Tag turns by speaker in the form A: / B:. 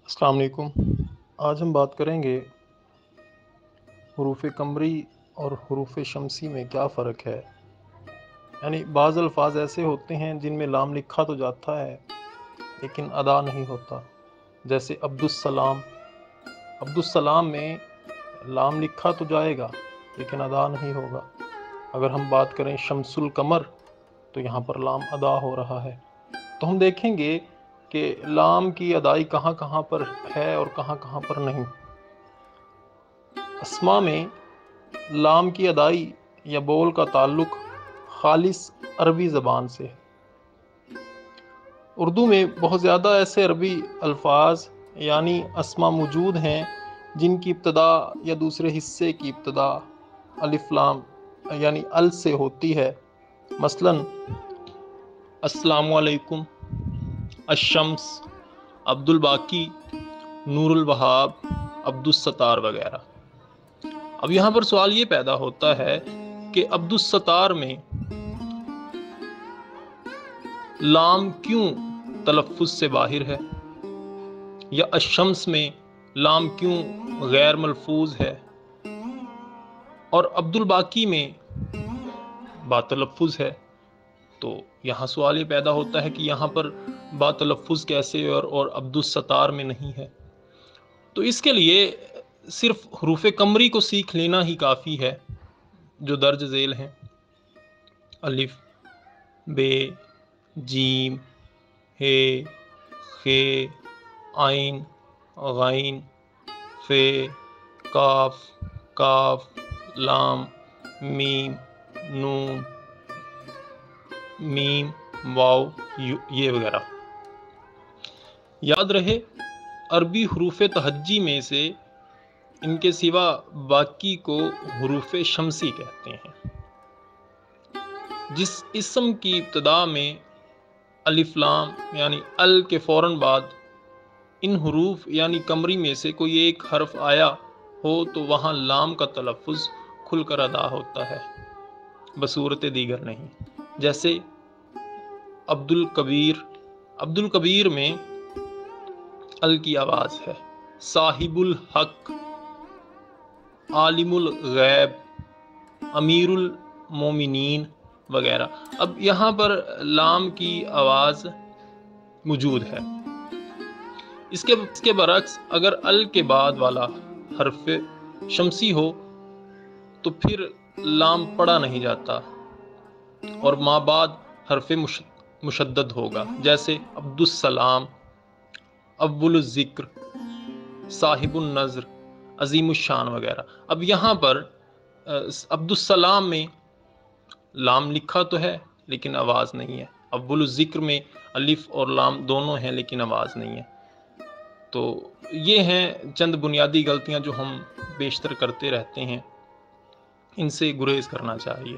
A: السلام علیکم۔ آج ہم بات کریں گے حروف قمری اور حروف شمسی میں کیا فرق ہے۔ یعنی بعض الفاظ ایسے ہوتے ہیں جن میں لام لکھا تو جاتا ہے لیکن ادا نہیں ہوتا، جیسے عبدالسلام۔ عبدالسلام میں لام لکھا تو جائے گا لیکن ادا نہیں ہوگا۔ اگر ہم بات کریں شمس القمر تو یہاں پر لام ادا ہو رہا ہے۔ تو ہم دیکھیں گے کہ لام کی ادائی کہاں کہاں پر ہے اور کہاں کہاں پر نہیں۔ اسما میں لام کی ادائی یا بول کا تعلق خالص عربی زبان سے ہے۔ اردو میں بہت زیادہ ایسے عربی الفاظ یعنی اسما موجود ہیں جن کی ابتدا یا دوسرے حصے کی ابتدا الف لام یعنی ال سے ہوتی ہے۔ مثلا السلام علیکم، الشمس، عبد الباقی، نور الوہاب، عبد الستار وغیرہ۔ اب یہاں پر سوال یہ پیدا ہوتا ہے کہ عبد الستار میں لام کیوں تلفظ سے باہر ہے، یا الشمس میں لام کیوں غیر ملفوظ ہے، اور عبد الباقی میں با تلفظ ہے۔ تو یہاں سوال یہ پیدا ہوتا ہے کہ یہاں پر با تلفظ کیسے اور عبد الستار میں نہیں ہے۔ تو اس کے لیے صرف حروف قمری کو سیکھ لینا ہی کافی ہے جو درج ذیل ہیں: الف، بے، جیم، ہے، خے، عین، غین، فے، کاف، کاف، لام، میم، نون، میم، واو، یہ وغیرہ۔ یاد رہے عربی حروف تہجی میں سے ان کے سوا باقی کو حروف شمسی کہتے ہیں۔ جس اسم کی ابتدا میں الف لام یعنی ال کے فوراً بعد ان حروف یعنی قمری میں سے کوئی ایک حرف آیا ہو تو وہاں لام کا تلفظ کھل کر ادا ہوتا ہے، بصورت دیگر نہیں۔ جیسے عبد الکبیر، عبد الکبیر میں ال کی آواز ہے۔ صاحب الحق، عالم الغیب، امیر المومنین وغیرہ۔ اب یہاں پر لام کی آواز موجود ہے۔ اس کے برعکس اگر ال کے بعد والا حرف شمسی ہو تو پھر لام پڑھا نہیں جاتا اور ما بعد حرف مشدد ہوگا، جیسے عبد السلام، اول الذکر، صاحب النظر، عظیم الشان وغیرہ۔ اب یہاں پر عبد السلام میں لام لکھا تو ہے لیکن آواز نہیں ہے۔ اول الذکر میں الف اور لام دونوں ہیں لیکن آواز نہیں ہے۔ تو یہ ہیں چند بنیادی غلطیاں جو ہم بیشتر کرتے رہتے ہیں، ان سے گریز کرنا چاہیے۔